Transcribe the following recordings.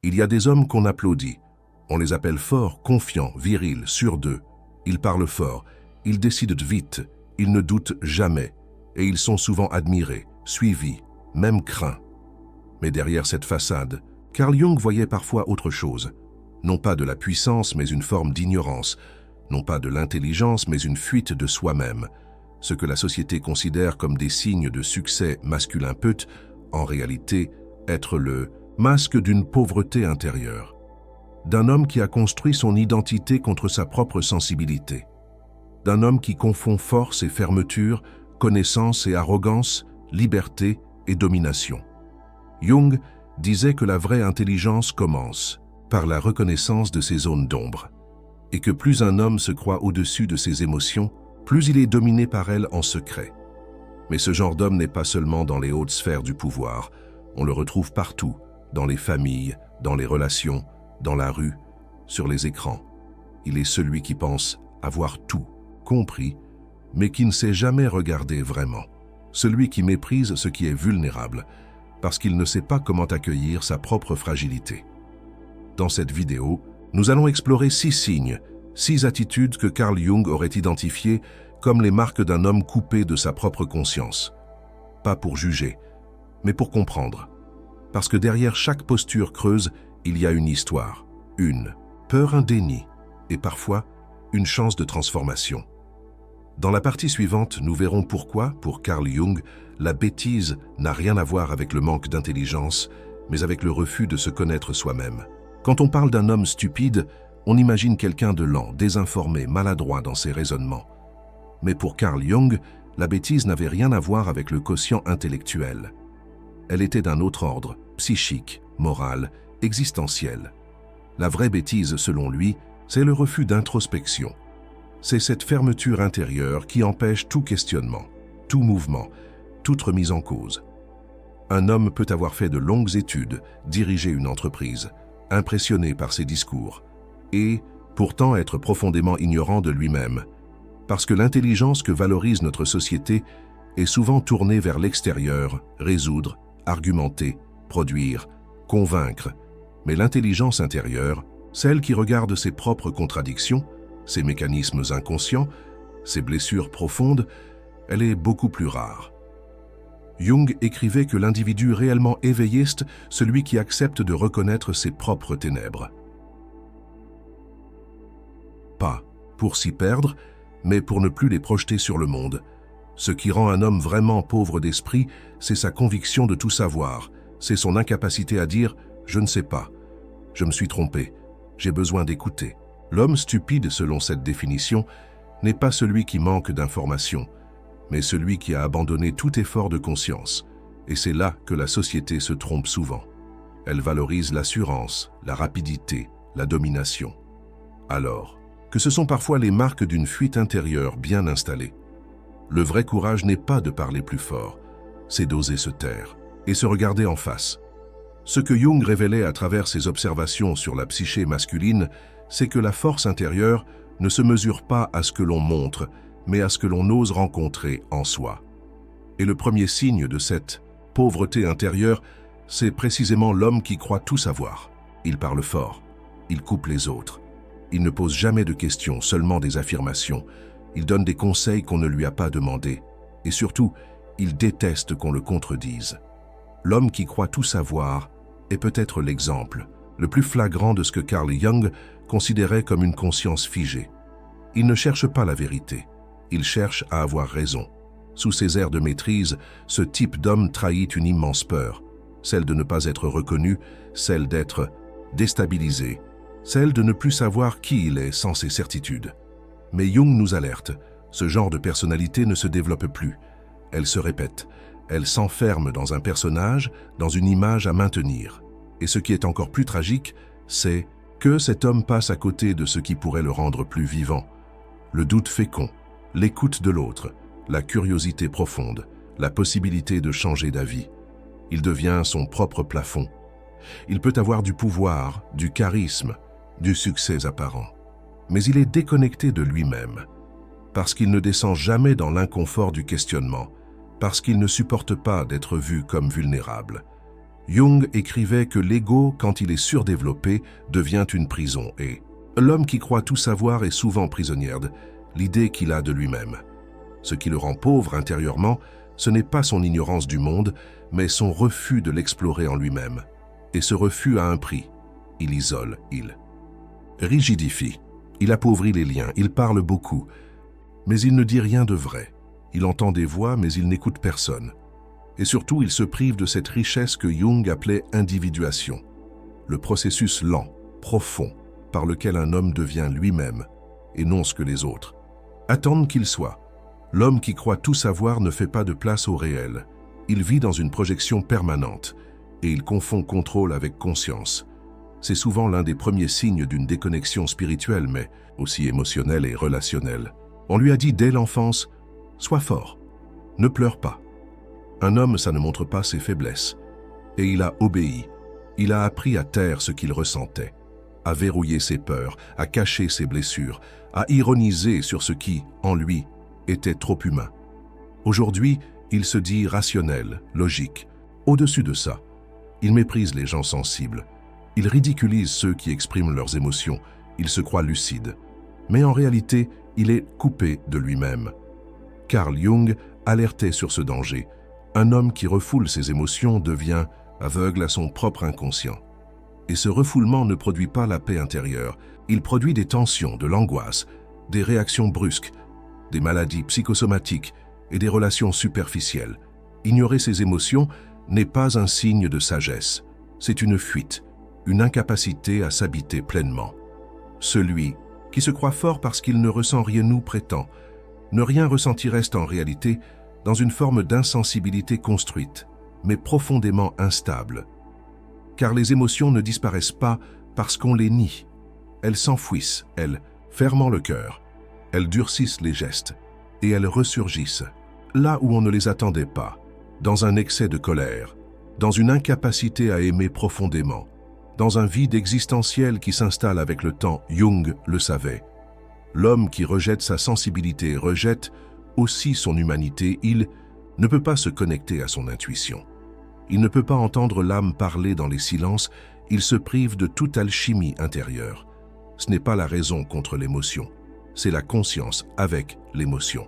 Il y a des hommes qu'on applaudit. On les appelle forts, confiants, virils, sûrs d'eux. Ils parlent fort, ils décident vite, ils ne doutent jamais, et ils sont souvent admirés, suivis, même craints. Mais derrière cette façade, Carl Jung voyait parfois autre chose. Non pas de la puissance, mais une forme d'ignorance. Non pas de l'intelligence, mais une fuite de soi-même. Ce que la société considère comme des signes de succès masculin peut, en réalité, être le masque d'une pauvreté intérieure. D'un homme qui a construit son identité contre sa propre sensibilité. D'un homme qui confond force et fermeture, connaissance et arrogance, liberté et domination. Jung disait que la vraie intelligence commence par la reconnaissance de ses zones d'ombre, et que plus un homme se croit au-dessus de ses émotions, plus il est dominé par elles en secret. Mais ce genre d'homme n'est pas seulement dans les hautes sphères du pouvoir, on le retrouve partout, dans les familles, dans les relations, dans la rue, sur les écrans. Il est celui qui pense avoir tout compris, mais qui ne sait jamais regarder vraiment. Celui qui méprise ce qui est vulnérable, parce qu'il ne sait pas comment accueillir sa propre fragilité. Dans cette vidéo, nous allons explorer 6 signes, 6 attitudes que Carl Jung aurait identifiées comme les marques d'un homme coupé de sa propre conscience. Pas pour juger, mais pour comprendre. Parce que derrière chaque posture creuse, il y a une histoire, une peur, un déni, et parfois une chance de transformation. Dans la partie suivante, nous verrons pourquoi, pour Carl Jung, la bêtise n'a rien à voir avec le manque d'intelligence, mais avec le refus de se connaître soi-même. Quand on parle d'un homme stupide, on imagine quelqu'un de lent, désinformé, maladroit dans ses raisonnements. Mais pour Carl Jung, la bêtise n'avait rien à voir avec le quotient intellectuel. Elle était d'un autre ordre, psychique, moral, existentiel. La vraie bêtise, selon lui, c'est le refus d'introspection. C'est cette fermeture intérieure qui empêche tout questionnement, tout mouvement, toute remise en cause. Un homme peut avoir fait de longues études, diriger une entreprise, impressionné par ses discours, et pourtant être profondément ignorant de lui-même, parce que l'intelligence que valorise notre société est souvent tournée vers l'extérieur, résoudre, argumenter, produire, convaincre. Mais l'intelligence intérieure, celle qui regarde ses propres contradictions, ses mécanismes inconscients, ses blessures profondes, elle est beaucoup plus rare. Jung écrivait que l'individu réellement éveillé est celui qui accepte de reconnaître ses propres ténèbres. Pas pour s'y perdre, mais pour ne plus les projeter sur le monde. Ce qui rend un homme vraiment pauvre d'esprit, c'est sa conviction de tout savoir, c'est son incapacité à dire « je ne sais pas, je me suis trompé, j'ai besoin d'écouter ». L'homme stupide, selon cette définition, n'est pas celui qui manque d'informations, mais celui qui a abandonné tout effort de conscience. Et c'est là que la société se trompe souvent. Elle valorise l'assurance, la rapidité, la domination. Alors que ce sont parfois les marques d'une fuite intérieure bien installée. Le vrai courage n'est pas de parler plus fort, c'est d'oser se taire et se regarder en face. Ce que Jung révélait à travers ses observations sur la psyché masculine, c'est que la force intérieure ne se mesure pas à ce que l'on montre, mais à ce que l'on ose rencontrer en soi. Et le premier signe de cette pauvreté intérieure, c'est précisément l'homme qui croit tout savoir. Il parle fort, il coupe les autres. Il ne pose jamais de questions, seulement des affirmations. Il donne des conseils qu'on ne lui a pas demandés. Et surtout, il déteste qu'on le contredise. L'homme qui croit tout savoir est peut-être l'exemple le plus flagrant de ce que Carl Jung considérait comme une conscience figée. Il ne cherche pas la vérité, il cherche à avoir raison. Sous ses airs de maîtrise, ce type d'homme trahit une immense peur, celle de ne pas être reconnu, celle d'être déstabilisé, celle de ne plus savoir qui il est sans ses certitudes. Mais Jung nous alerte, ce genre de personnalité ne se développe plus. Elle se répète, elle s'enferme dans un personnage, dans une image à maintenir. Et ce qui est encore plus tragique, c'est que cet homme passe à côté de ce qui pourrait le rendre plus vivant. Le doute fécond, l'écoute de l'autre, la curiosité profonde, la possibilité de changer d'avis. Il devient son propre plafond. Il peut avoir du pouvoir, du charisme, du succès apparent. Mais il est déconnecté de lui-même, parce qu'il ne descend jamais dans l'inconfort du questionnement, parce qu'il ne supporte pas d'être vu comme vulnérable. Jung écrivait que l'ego, quand il est surdéveloppé, devient une prison et l'homme qui croit tout savoir est souvent prisonnier de l'idée qu'il a de lui-même. Ce qui le rend pauvre intérieurement, ce n'est pas son ignorance du monde, mais son refus de l'explorer en lui-même. Et ce refus a un prix. Il isole, il rigidifie, il appauvrit les liens, il parle beaucoup, mais il ne dit rien de vrai. Il entend des voix, mais il n'écoute personne. Et surtout, il se prive de cette richesse que Jung appelait individuation, le processus lent, profond, par lequel un homme devient lui-même, et non ce que les autres attendent qu'il soit. L'homme qui croit tout savoir ne fait pas de place au réel. Il vit dans une projection permanente, et il confond contrôle avec conscience. C'est souvent l'un des premiers signes d'une déconnexion spirituelle, mais aussi émotionnelle et relationnelle. On lui a dit dès l'enfance, « Sois fort, ne pleure pas ». Un homme, ça ne montre pas ses faiblesses. Et il a obéi. Il a appris à taire ce qu'il ressentait, à verrouiller ses peurs, à cacher ses blessures, à ironiser sur ce qui, en lui, était trop humain. Aujourd'hui, il se dit rationnel, logique. Au-dessus de ça, il méprise les gens sensibles. Il ridiculise ceux qui expriment leurs émotions. Il se croit lucide. Mais en réalité, il est coupé de lui-même. Carl Jung alertait sur ce danger. Un homme qui refoule ses émotions devient aveugle à son propre inconscient. Et ce refoulement ne produit pas la paix intérieure. Il produit des tensions, de l'angoisse, des réactions brusques, des maladies psychosomatiques et des relations superficielles. Ignorer ses émotions n'est pas un signe de sagesse. C'est une fuite, une incapacité à s'habiter pleinement. Celui qui se croit fort parce qu'il ne ressent rien ou prétend, ne rien ressentir reste en réalité dans une forme d'insensibilité construite, mais profondément instable. Car les émotions ne disparaissent pas parce qu'on les nie. Elles s'enfouissent, elles, fermant le cœur. Elles durcissent les gestes et elles ressurgissent, là où on ne les attendait pas, dans un excès de colère, dans une incapacité à aimer profondément, dans un vide existentiel qui s'installe avec le temps. Jung le savait. L'homme qui rejette sa sensibilité rejette aussi son humanité. Il ne peut pas se connecter à son intuition. Il ne peut pas entendre l'âme parler dans les silences. Il se prive de toute alchimie intérieure. Ce n'est pas la raison contre l'émotion, c'est la conscience avec l'émotion.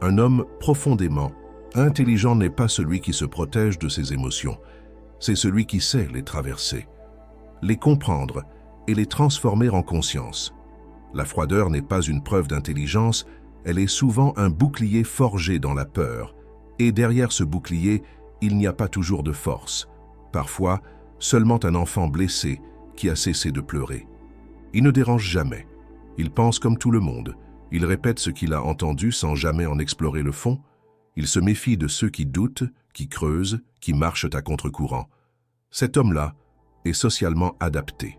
Un homme profondément intelligent n'est pas celui qui se protège de ses émotions, c'est celui qui sait les traverser, les comprendre et les transformer en conscience. La froideur n'est pas une preuve d'intelligence, elle est souvent un bouclier forgé dans la peur. Et derrière ce bouclier, il n'y a pas toujours de force. Parfois, seulement un enfant blessé qui a cessé de pleurer. Il ne dérange jamais. Il pense comme tout le monde. Il répète ce qu'il a entendu sans jamais en explorer le fond. Il se méfie de ceux qui doutent, qui creusent, qui marchent à contre-courant. Cet homme-là est socialement adapté,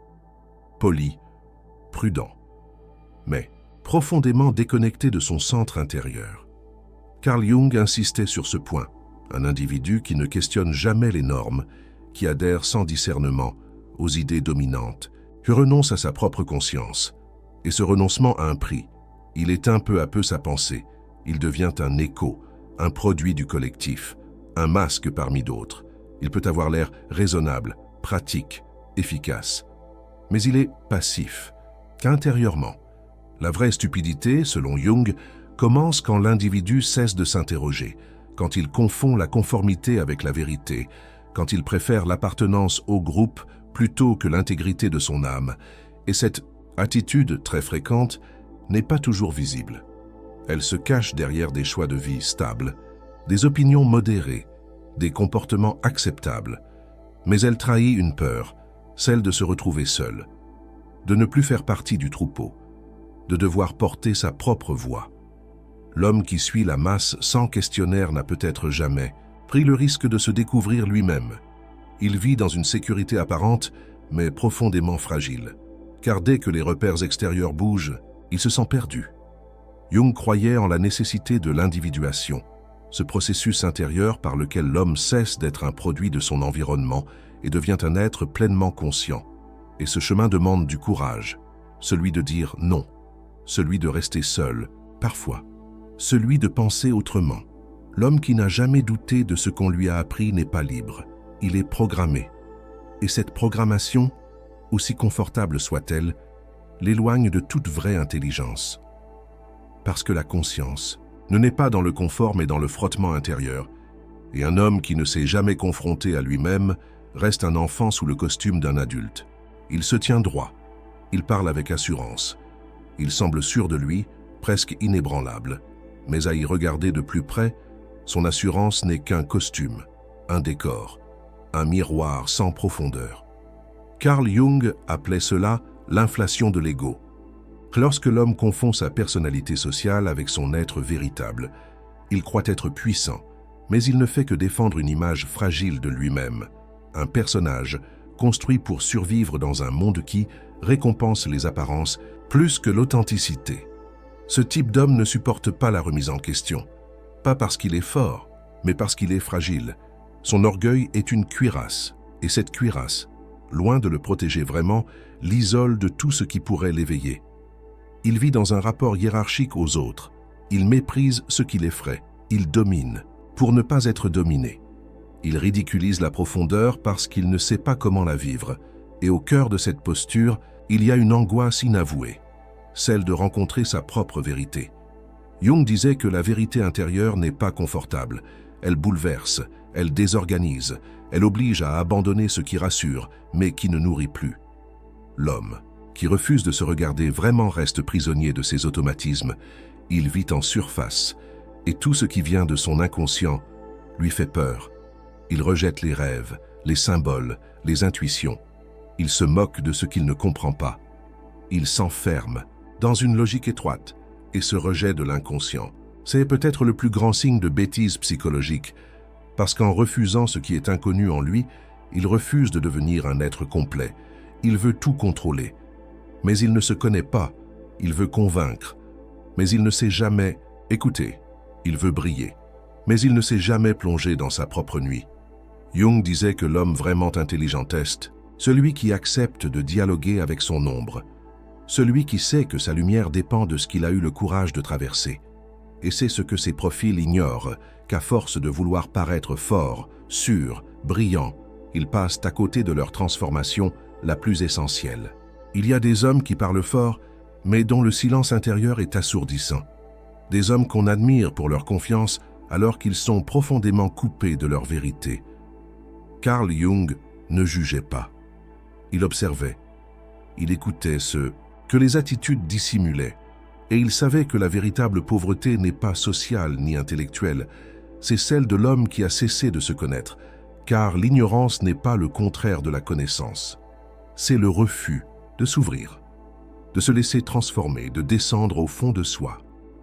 poli, prudent, mais profondément déconnecté de son centre intérieur. Carl Jung insistait sur ce point, un individu qui ne questionne jamais les normes, qui adhère sans discernement aux idées dominantes, qui renonce à sa propre conscience. Et ce renoncement a un prix. Il éteint peu à peu sa pensée. Il devient un écho, un produit du collectif, un masque parmi d'autres. Il peut avoir l'air raisonnable, pratique, efficace. Mais il est passif, qu'intérieurement. La vraie stupidité, selon Jung, commence quand l'individu cesse de s'interroger, quand il confond la conformité avec la vérité, quand il préfère l'appartenance au groupe plutôt que l'intégrité de son âme. Et cette attitude très fréquente n'est pas toujours visible. Elle se cache derrière des choix de vie stables, des opinions modérées, des comportements acceptables. Mais elle trahit une peur, celle de se retrouver seul, de ne plus faire partie du troupeau, de devoir porter sa propre voix. L'homme qui suit la masse sans questionnaire n'a peut-être jamais pris le risque de se découvrir lui-même. Il vit dans une sécurité apparente, mais profondément fragile. Car dès que les repères extérieurs bougent, il se sent perdu. Jung croyait en la nécessité de l'individuation, ce processus intérieur par lequel l'homme cesse d'être un produit de son environnement et devient un être pleinement conscient. Et ce chemin demande du courage, celui de dire non, celui de rester seul, parfois, celui de penser autrement. L'homme qui n'a jamais douté de ce qu'on lui a appris n'est pas libre, il est programmé. Et cette programmation, aussi confortable soit-elle, l'éloigne de toute vraie intelligence. Parce que la conscience ne naît pas dans le confort mais dans le frottement intérieur, et un homme qui ne s'est jamais confronté à lui-même reste un enfant sous le costume d'un adulte. Il se tient droit, il parle avec assurance, il semble sûr de lui, presque inébranlable, mais à y regarder de plus près, son assurance n'est qu'un costume, un décor, un miroir sans profondeur. Carl Jung appelait cela l'inflation de l'ego. Lorsque l'homme confond sa personnalité sociale avec son être véritable, il croit être puissant, mais il ne fait que défendre une image fragile de lui-même, un personnage construit pour survivre dans un monde qui récompense les apparences plus que l'authenticité. Ce type d'homme ne supporte pas la remise en question, pas parce qu'il est fort, mais parce qu'il est fragile. Son orgueil est une cuirasse, et cette cuirasse, loin de le protéger vraiment, l'isole de tout ce qui pourrait l'éveiller. Il vit dans un rapport hiérarchique aux autres. Il méprise ce qui l'effraie. Il domine pour ne pas être dominé. Il ridiculise la profondeur parce qu'il ne sait pas comment la vivre. Et au cœur de cette posture, il y a une angoisse inavouée, celle de rencontrer sa propre vérité. Jung disait que la vérité intérieure n'est pas confortable. Elle bouleverse, elle désorganise, elle oblige à abandonner ce qui rassure, mais qui ne nourrit plus. L'homme, qui refuse de se regarder vraiment, reste prisonnier de ses automatismes. Il vit en surface, et tout ce qui vient de son inconscient lui fait peur. Il rejette les rêves, les symboles, les intuitions. Il se moque de ce qu'il ne comprend pas. Il s'enferme dans une logique étroite et se rejette de l'inconscient. C'est peut-être le plus grand signe de bêtise psychologique, parce qu'en refusant ce qui est inconnu en lui, il refuse de devenir un être complet. Il veut tout contrôler. Mais il ne se connaît pas, il veut convaincre. Mais il ne sait jamais écouter, il veut briller. Mais il ne s'est jamais plongé dans sa propre nuit. Jung disait que l'homme vraiment intelligent est celui qui accepte de dialoguer avec son ombre, celui qui sait que sa lumière dépend de ce qu'il a eu le courage de traverser. Et c'est ce que ces profils ignorent, qu'à force de vouloir paraître forts, sûrs, brillants, ils passent à côté de leur transformation la plus essentielle. Il y a des hommes qui parlent fort, mais dont le silence intérieur est assourdissant. Des hommes qu'on admire pour leur confiance alors qu'ils sont profondément coupés de leur vérité. Carl Jung ne jugeait pas. Il observait. Il écoutait ce que les attitudes dissimulaient. Et il savait que la véritable pauvreté n'est pas sociale ni intellectuelle. C'est celle de l'homme qui a cessé de se connaître, car l'ignorance n'est pas le contraire de la connaissance. C'est le refus de s'ouvrir, de se laisser transformer, de descendre au fond de soi,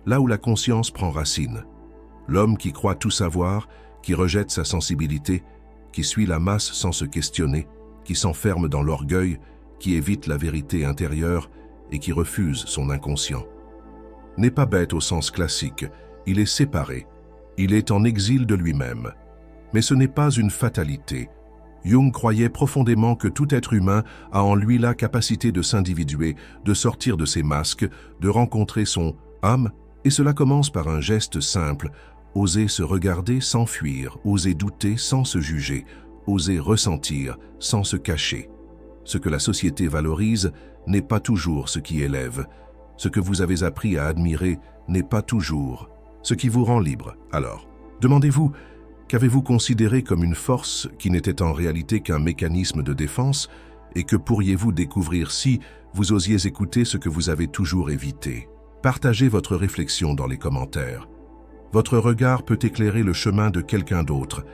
là où la conscience prend racine. L'homme qui croit tout savoir, qui rejette sa sensibilité, qui suit la masse sans se questionner, qui s'enferme dans l'orgueil, qui évite la vérité intérieure et qui refuse son inconscient. N'est pas bête au sens classique, il est séparé, il est en exil de lui-même. Mais ce n'est pas une fatalité. Jung croyait profondément que tout être humain a en lui la capacité de s'individuer, de sortir de ses masques, de rencontrer son âme, et cela commence par un geste simple: oser se regarder sans fuir, oser douter sans se juger, oser ressentir sans se cacher. Ce que la société valorise n'est pas toujours ce qui élève. Ce que vous avez appris à admirer n'est pas toujours ce qui vous rend libre. Alors, demandez-vous, qu'avez-vous considéré comme une force qui n'était en réalité qu'un mécanisme de défense, et que pourriez-vous découvrir si vous osiez écouter ce que vous avez toujours évité? Partagez votre réflexion dans les commentaires. Votre regard peut éclairer le chemin de quelqu'un d'autre,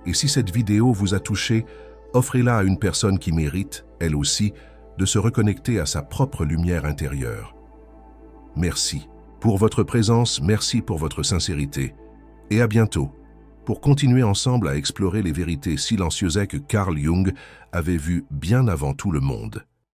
et si cette vidéo vous a touché, offrez-la à une personne qui mérite, elle aussi, de se reconnecter à sa propre lumière intérieure. Merci pour votre présence, merci pour votre sincérité, et à bientôt pour continuer ensemble à explorer les vérités silencieuses que Carl Jung avait vues bien avant tout le monde.